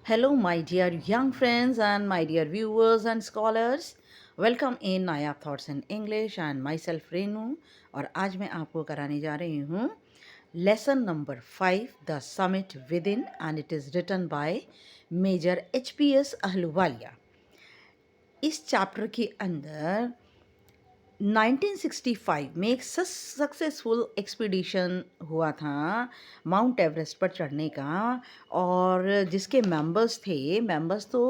Hello, my dear young friends and my dear viewers and scholars. Welcome in Nayab thoughts in English and myself Renu. और आज मैं आपको कराने जा रही हूँ lesson number 5 the summit within and it is written by major HP.S. Ahluwalia. इस chapter के अंदर 1965 में एक सक्सेसफुल एक्सपीडिशन हुआ था माउंट एवरेस्ट पर चढ़ने का। और जिसके मेंबर्स तो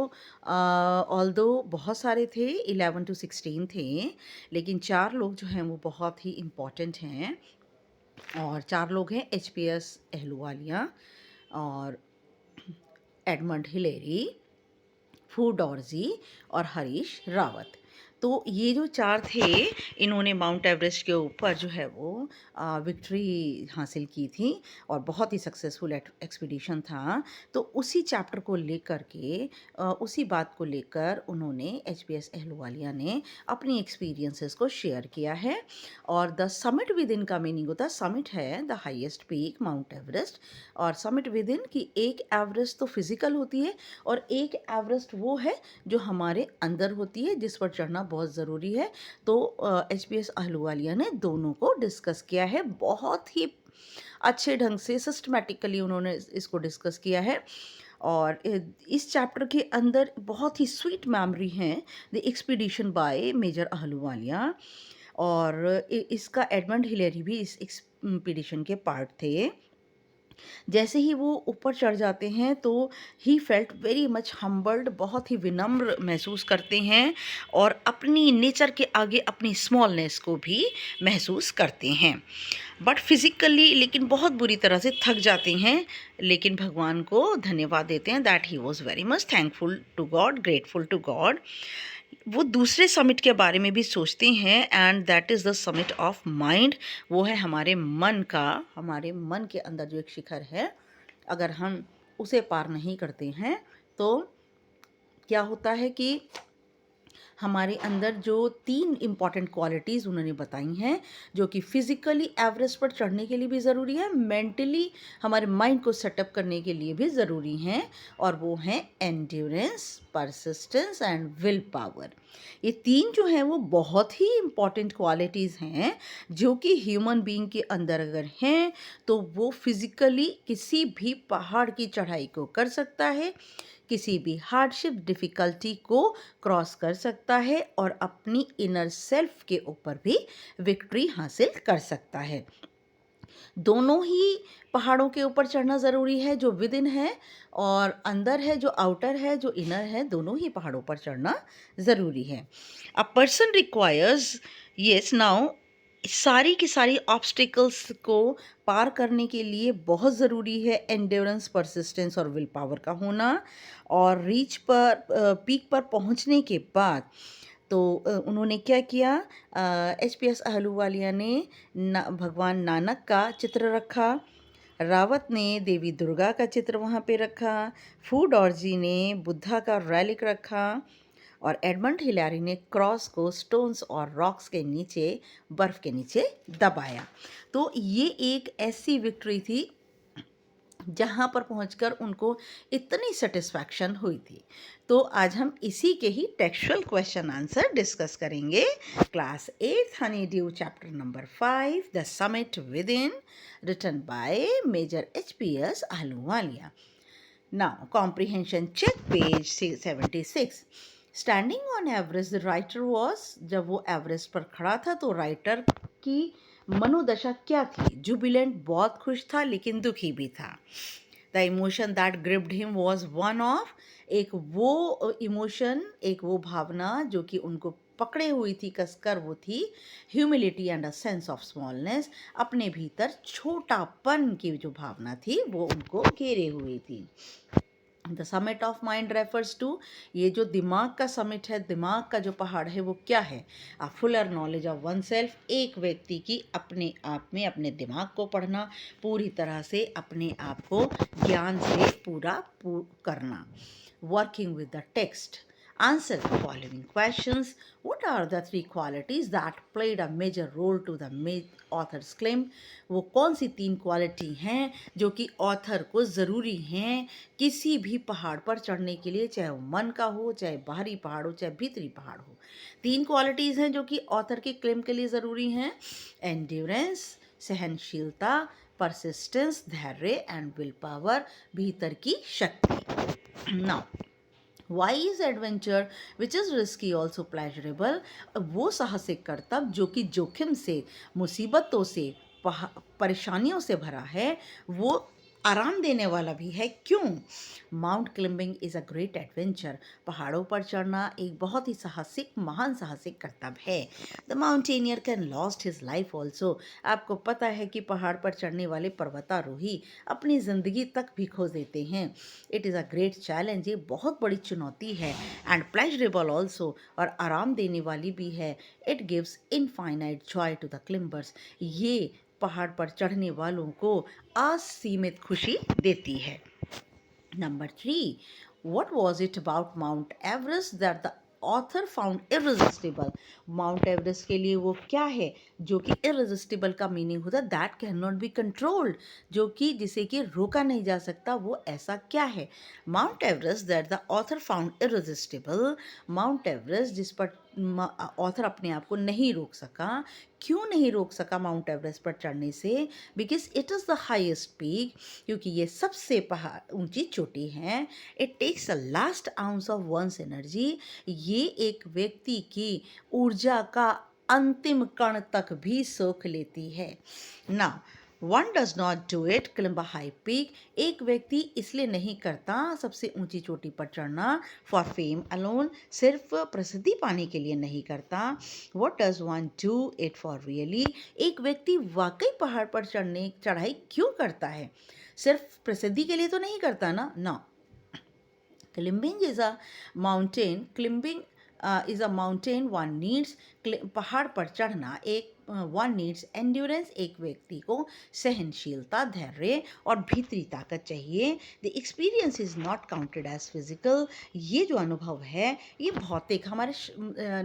ऑल्दो बहुत सारे थे, 11 to 16 थे, लेकिन 4 लोग जो हैं वो बहुत ही इम्पॉर्टेंट हैं। और 4 लोग हैं HP.S. अहलूवालिया और एडमंड हिलेरी, फू डॉर्जी और हरीश रावत। तो ये जो 4 थे, इन्होंने माउंट एवरेस्ट के ऊपर जो है वो विक्ट्री हासिल की थी और बहुत ही सक्सेसफुल एक्सपीडिशन था। तो उसी चैप्टर को लेकर के उसी बात को लेकर उन्होंने HP.S. अहलूवालिया ने अपनी एक्सपीरियंसेस को शेयर किया है। और द समिट विद इन का मीनिंग होता है, समिट है the highest peak mount Everest, और समिट विद इन की एक एवरेस्ट तो फिजिकल होती है और एक एवरेस्ट वो है जो हमारे अंदर होती है, जिस पर चढ़ना बहुत ज़रूरी है। तो HP.S. अहलूवालिया ने दोनों को डिस्कस किया है, बहुत ही अच्छे ढंग से सिस्टमेटिकली उन्होंने इसको डिस्कस किया है। और इस चैप्टर के अंदर बहुत ही स्वीट मेमोरी हैं the expedition by Major Ahluwalia. और इसका एडमंड हिलेरी भी इस एक्सपीडिशन के पार्ट थे। जैसे ही वो ऊपर चढ़ जाते हैं तो he felt very much humbled, बहुत ही विनम्र महसूस करते हैं और अपनी नेचर के आगे अपनी स्मॉलनेस को भी महसूस करते हैं। बट फिज़िकली लेकिन बहुत बुरी तरह से थक जाते हैं, लेकिन भगवान को धन्यवाद देते हैं that he was very much thankful to God, grateful to God. वो दूसरे समिट के बारे में भी सोचते हैं and that is the summit of mind. वो है हमारे मन का, हमारे मन के अंदर जो एक शिखर है, अगर हम उसे पार नहीं करते हैं तो क्या होता है कि हमारे अंदर जो 3 इम्पॉर्टेंट क्वालिटीज़ उन्होंने बताई हैं, जो कि फिज़िकली एवरेस्ट पर चढ़ने के लिए भी ज़रूरी है, मेंटली हमारे माइंड को सेटअप करने के लिए भी ज़रूरी हैं, और वो हैं endurance, persistence and will power. ये 3 जो हैं वो बहुत ही इम्पॉर्टेंट क्वालिटीज़ हैं, जो कि ह्यूमन बीइंग के अंदर अगर हैं तो वो फिज़िकली किसी भी पहाड़ की चढ़ाई को कर सकता है, किसी भी हार्डशिप डिफ़िकल्टी को क्रॉस कर सकता है और अपनी इनर सेल्फ के ऊपर भी विक्ट्री हासिल कर सकता है। दोनों ही पहाड़ों के ऊपर चढ़ना ज़रूरी है, जो विद इन है और अंदर है जो आउटर है, जो इनर है, दोनों ही पहाड़ों पर चढ़ना ज़रूरी है। A person requires, yes now, सारी की सारी ऑब्स्टिकल्स को पार करने के लिए बहुत ज़रूरी है एंड्योरेंस, परसिस्टेंस और विल पावर का होना। और रीच पर पीक पर पहुंचने के बाद तो उन्होंने क्या किया, HP.S. अहलूवालिया ने भगवान नानक का चित्र रखा, रावत ने देवी दुर्गा का चित्र वहाँ पे रखा, फू डॉर्जी ने बुद्धा का रेलिक रखा, और एडमंड हिलेरी ने क्रॉस को स्टोन्स और रॉक्स के नीचे, बर्फ़ के नीचे दबाया। तो ये एक ऐसी विक्ट्री थी जहाँ पर पहुंचकर उनको इतनी सेटिस्फैक्शन हुई थी। तो आज हम इसी के ही टेक्सचुअल क्वेश्चन आंसर डिस्कस करेंगे। Class 8 honeydew chapter number 5 the summit within, written by major HP.S. Ahluwalia. Now comprehension check, page 76। Standing on Everest the writer was, जब वो एवरेस्ट पर खड़ा था तो राइटर की मनोदशा क्या थी? जुबिलेंट, बहुत खुश था लेकिन दुखी भी था। The emotion that gripped him was one of, एक वो इमोशन, एक वो भावना जो कि उनको पकड़े हुई थी कसकर, वो थी humility and a sense of smallness. अपने भीतर छोटापन की जो भावना थी वो उनको घेरे हुई थी। The summit of mind refers to, ये जो दिमाग का समिट है, दिमाग का जो पहाड़ है वो क्या है? A fuller knowledge of oneself, एक व्यक्ति की अपने आप में अपने दिमाग को पढ़ना, पूरी तरह से अपने आप को ज्ञान से पूरा करना। Working with the text, Answer the following questions. What are the three qualities that played a major role to the author's claim? वो कौन सी तीन क्वालिटी हैं जो कि ऑथर को ज़रूरी हैं किसी भी पहाड़ पर चढ़ने के लिए, चाहे वो मन का हो, चाहे बाहरी पहाड़ हो, चाहे भीतरी पहाड़ हो। तीन क्वालिटीज़ हैं जो कि ऑथर के क्लेम के लिए ज़रूरी हैं। एंड्योरेंस, सहनशीलता, परसिस्टेंस, धैर्य एंड विल पावर, भीतर की शक्ति। Now Why is adventure which is risky also pleasurable? वो साहसिक करतब जो कि जोखिम से, मुसीबतों से, परेशानियों से भरा है, वो आराम देने वाला भी है। क्यों? Mount climbing is a great adventure. पहाड़ों पर चढ़ना एक बहुत ही साहसिक, महान साहसिक करतब है। The mountaineer can lost his life also. आपको पता है कि पहाड़ पर चढ़ने वाले पर्वतारोही अपनी ज़िंदगी तक भी खो देते हैं। It is a great challenge. ये बहुत बड़ी चुनौती है। एंड प्लेजरेबल ऑल्सो, और आराम देने वाली भी है। It gives infinite joy to the climbers. ये पहाड़ पर चढ़ने वालों को असीमित खुशी देती है। Number 3, what was it about Mount Everest that the author found irresistible? Mount Everest के लिए वो क्या है जो कि irresistible का मीनिंग होता है that cannot be controlled, जो कि जिसे कि रोका नहीं जा सकता, वो ऐसा क्या है? Mount Everest that the author found irresistible, mount Everest जिस पर ऑथर अपने आप को नहीं रोक सका। क्यों नहीं रोक सका माउंट एवरेस्ट पर चढ़ने से? Because it is the highest peak, क्योंकि ये सबसे पहाड़ ऊंची चोटी है। It takes the last ounce of one's energy, ये एक व्यक्ति की ऊर्जा का अंतिम कण तक भी सोख लेती है। Now one does not do it climb a high peak, एक व्यक्ति इसलिए नहीं करता सबसे ऊंची चोटी पर चढ़ना फॉर फेम अलोन, सिर्फ प्रसिद्धि पाने के लिए नहीं करता। What does one do it for really, एक व्यक्ति वाकई पहाड़ पर चढ़ाई क्यों करता है? सिर्फ प्रसिद्धि के लिए तो नहीं करता ना। No, climbing is a mountain, climbing is a mountain one needs, पहाड़ पर चढ़ना एक वन नीड्स एंड्योरेंस, एक व्यक्ति को सहनशीलता, धैर्य और भीतरी ताकत चाहिए। The experience is not counted as physical, ये जो अनुभव है ये भौतिक हमारे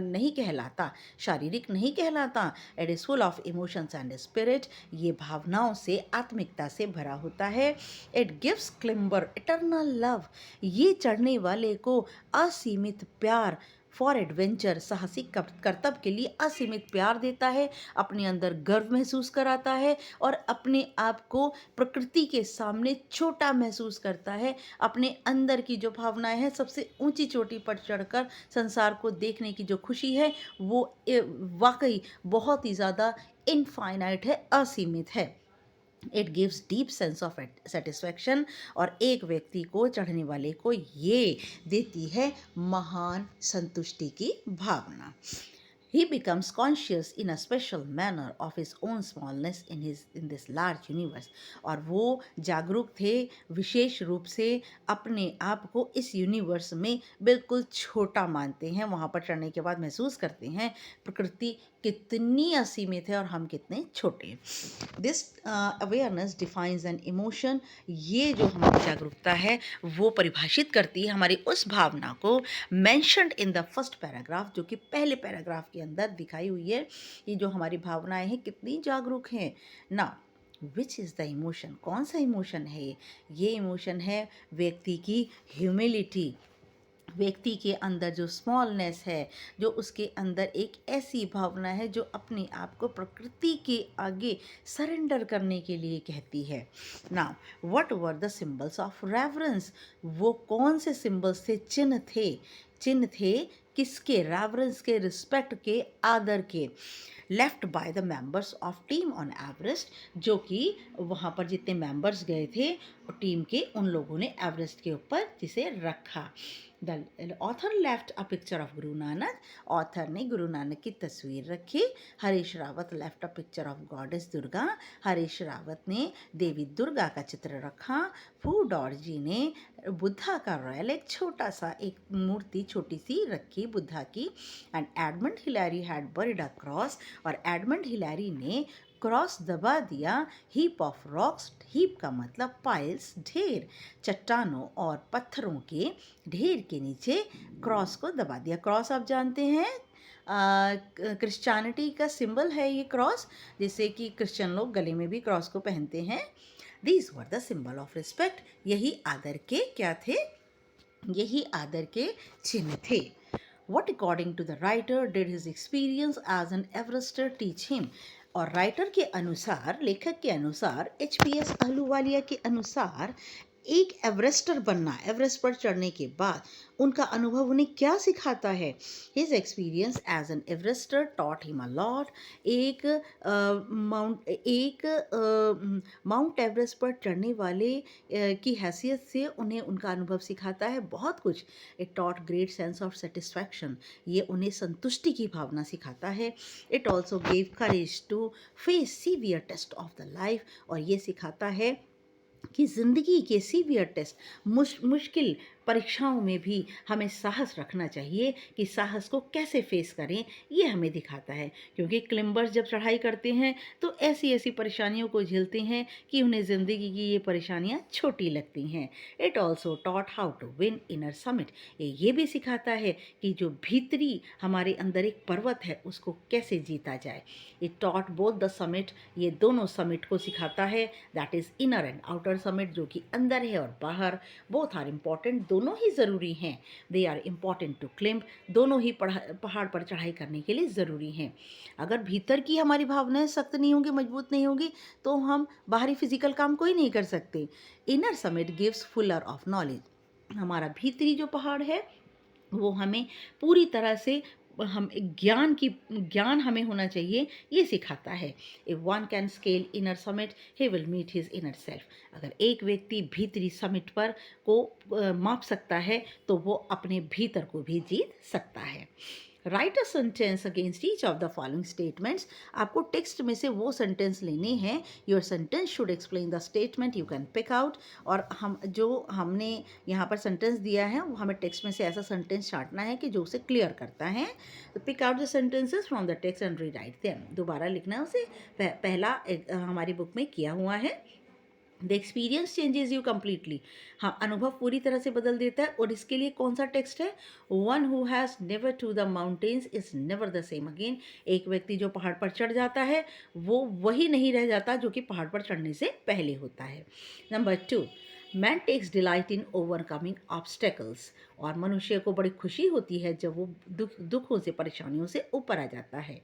नहीं कहलाता, शारीरिक नहीं कहलाता। It is full of emotions and spirit, ये भावनाओं से, आत्मिकता से भरा होता है। It gives climber eternal love, ये चढ़ने वाले को असीमित प्यार, फॉर एडवेंचर, साहसिक करतब के लिए असीमित प्यार देता है, अपने अंदर गर्व महसूस कराता है और अपने आप को प्रकृति के सामने छोटा महसूस करता है। अपने अंदर की जो भावनाएं हैं, सबसे ऊंची चोटी पर चढ़कर संसार को देखने की जो खुशी है वो वाकई बहुत ही ज़्यादा इनफाइनाइट है, असीमित है। It gives deep sense of satisfaction, और एक व्यक्ति को, चढ़ने वाले को, ये देती है महान संतुष्टि की भावना। He becomes conscious in a special manner of his own smallness in this large universe, और वो जागरूक थे विशेष रूप से अपने आप को इस यूनिवर्स में बिल्कुल छोटा मानते हैं। वहाँ पर चढ़ने के बाद महसूस करते हैं प्रकृति कितनी असीमित है और हम कितने छोटे। This awareness defines an emotion, ये जो हमारी जागरूकता है वो परिभाषित करती है हमारी उस भावना को, mentioned in the first paragraph, जो कि पहले पैराग्राफ के अंदर दिखाई हुई है। ये जो हमारी भावनाएं हैं कितनी जागरूक हैं ना। विच इज़ द इमोशन, कौन सा इमोशन है ये इमोशन है व्यक्ति की ह्यूमिलिटी, व्यक्ति के अंदर जो स्मॉलनेस है, जो उसके अंदर एक ऐसी भावना है जो अपने आप को प्रकृति के आगे सरेंडर करने के लिए कहती है। Now what were the symbols of reverence, वो कौन से सिंबल्स थे, चिन्ह थे, चिन्ह थे किसके? रेवरेंस के, रिस्पेक्ट के, आदर के। Left by the members of team on Everest, जो कि वहाँ पर जितने मेंबर्स गए थे टीम के, उन लोगों ने एवरेस्ट के ऊपर जिसे रखा। The author left a picture of Guru Nanak, author ने गुरु नानक की तस्वीर रखी। Harish Rawat left a picture of goddess Durga, Harish Rawat ने देवी दुर्गा का चित्र रखा। फू डॉर्जी ने बुद्धा का रॉयल, एक छोटा सा एक मूर्ति छोटी सी रखी बुद्धा की। And Edmund Hillary had buried a cross, और एडमंड हिलैरी ने क्रॉस दबा दिया। हीप ऑफ रॉक्स, हीप का मतलब पाइल्स, ढेर, चट्टानों और पत्थरों के ढेर के नीचे क्रॉस को दबा दिया। क्रॉस आप जानते हैं क्रिश्चियनिटी का सिंबल है ये क्रॉस, जिससे कि क्रिश्चियन लोग गले में भी क्रॉस को पहनते हैं। These were the symbol of respect, यही आदर के क्या थे, यही आदर के चिन्ह थे। What according to the writer did his experience as an Everester teach him? और राइटर के अनुसार, लेखक के अनुसार, HPS अहलूवालिया के अनुसार एक एवरेस्टर बनना, एवरेस्ट पर चढ़ने के बाद उनका अनुभव उन्हें क्या सिखाता है। His experience as an Everester taught him a lot. एक माउंट एवरेस्ट पर चढ़ने वाले की हैसियत से उन्हें उनका अनुभव सिखाता है बहुत कुछ। It taught great sense of satisfaction, ये उन्हें संतुष्टि की भावना सिखाता है। It also gave courage to face severe test of the life, और ये सिखाता है कि ज़िंदगी के सीवियर टेस्ट, मुश्किल परीक्षाओं में भी हमें साहस रखना चाहिए कि साहस को कैसे फेस करें, ये हमें दिखाता है। क्योंकि क्लिम्बर्स जब चढ़ाई करते हैं तो ऐसी ऐसी परेशानियों को झेलते हैं कि उन्हें ज़िंदगी की ये परेशानियाँ छोटी लगती हैं। It also taught how to win inner summit, ये भी सिखाता है कि जो भीतरी हमारे अंदर एक पर्वत है उसको कैसे जीता जाए। It taught both the summit, ये दोनों समिट को सिखाता है, that is inner and outer summit, जो कि अंदर है और बाहर। बोथ आर इम्पॉर्टेंट, दोनों ही ज़रूरी हैं। दे आर इम्पॉर्टेंट टू क्लिम्ब, दोनों ही पहाड़ पर चढ़ाई करने के लिए ज़रूरी हैं। अगर भीतर की हमारी भावनाएं सख्त नहीं होंगी, मजबूत नहीं होगी, तो हम बाहरी फिजिकल काम कोई नहीं कर सकते। Inner summit gives Fuller of knowledge, हमारा भीतरी जो पहाड़ है वो हमें पूरी तरह से हम ज्ञान हमें होना चाहिए, ये सिखाता है। If one can scale inner summit he will meet his inner self, अगर एक व्यक्ति भीतरी समिट पर को माप सकता है तो वो अपने भीतर को भी जीत सकता है। Write a sentence against each of the following statements, आपको टेक्स्ट में से वो सेंटेंस लेने हैं। Your sentence should explain the statement you can pick out, और हमने यहाँ पर सेंटेंस दिया है वो हमें टेक्स्ट में से ऐसा सेंटेंस छांटना है कि जो उसे क्लियर करता है। तो pick out the sentences from the text and rewrite them, दोबारा लिखना है उसे, पहला हमारी बुक में किया हुआ है। The experience changes you completely, हाँ, अनुभव पूरी तरह से बदल देता है। और इसके लिए कौन सा टेक्स्ट है, one who has never to the mountains is never the same again, एक व्यक्ति जो पहाड़ पर चढ़ जाता है वो वही नहीं रह जाता जो कि पहाड़ पर चढ़ने से पहले होता है। Number 2, man takes delight in overcoming obstacles, और मनुष्य को बड़ी खुशी होती है जब वो दुखों से, परेशानियों से ऊपर आ जाता है।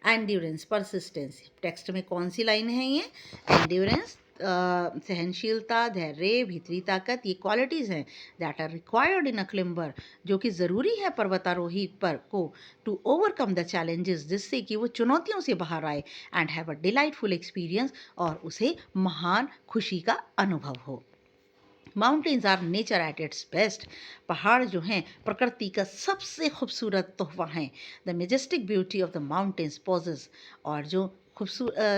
एंड्योरेंस, परसिस्टेंस, टेक्स्ट में कौन सी लाइन है ये, एंड्योरेंस, सहनशीलता, धैर्य, भीतरी ताकत, ये क्वालिटीज़ हैं that are required in a climber, जो कि ज़रूरी है पर्वतारोही पर को टू ओवरकम द चैलेंजेस, जिससे कि वो चुनौतियों से बाहर आए, and have a delightful experience, और उसे महान खुशी का अनुभव हो। Mountains are nature at its best, पहाड़ जो हैं प्रकृति का सबसे खूबसूरत तोहफा हैं। The majestic beauty of the mountains poses, और जो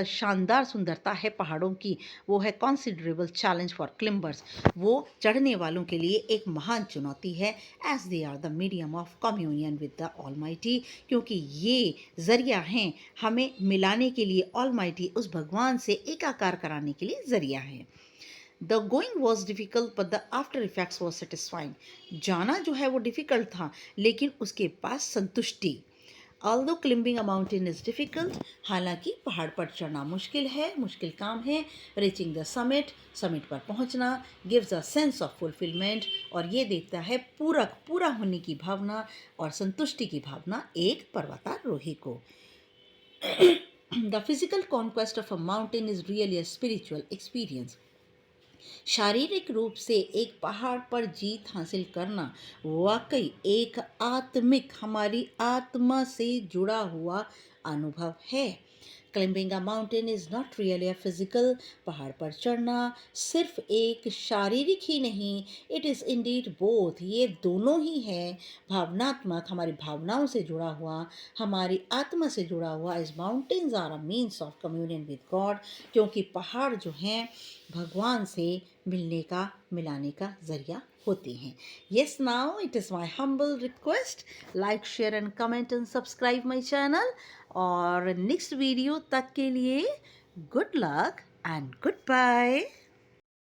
शानदार सुंदरता है पहाड़ों की वो है कॉन्सिडरेबल चैलेंज फॉर क्लिम्बर्स, वो चढ़ने वालों के लिए एक महान चुनौती है। As they are the medium of communion with the almighty, क्योंकि ये ज़रिया हैं हमें मिलाने के लिए, ऑलमाइटी उस भगवान से एकाकार कराने के लिए ज़रिया है। The going was difficult but the after effects was satisfying, जाना जो है वो डिफ़िकल्ट था लेकिन उसके पास संतुष्टि। Although climbing a mountain is difficult, हालांकि पहाड़ पर चढ़ना मुश्किल है, मुश्किल काम है। रीचिंग द समिट, समिट पर पहुंचना, gives a sense of fulfilment, और ये देता है पूरा होने की भावना और संतुष्टि की भावना एक पर्वतारोही को। The physical conquest of a mountain is really a spiritual experience, शारीरिक रूप से एक पहाड़ पर जीत हासिल करना वाकई एक आत्मिक, हमारी आत्मा से जुड़ा हुआ अनुभव है। Climbing a mountain is not really a physical, पहाड़ पर चढ़ना सिर्फ एक शारीरिक ही नहीं, इट इज़ इंडीड बोथ, ये दोनों ही है, भावनात्मक, हमारी भावनाओं से जुड़ा हुआ, हमारी आत्मा से जुड़ा हुआ। इस mountains are a means of communion with God, क्योंकि पहाड़ जो हैं भगवान से मिलने का, मिलाने का ज़रिया होते हैं। Yes, now it is my humble request, like, share and comment and subscribe my channel, और नेक्स्ट वीडियो तक के लिए Good luck and goodbye.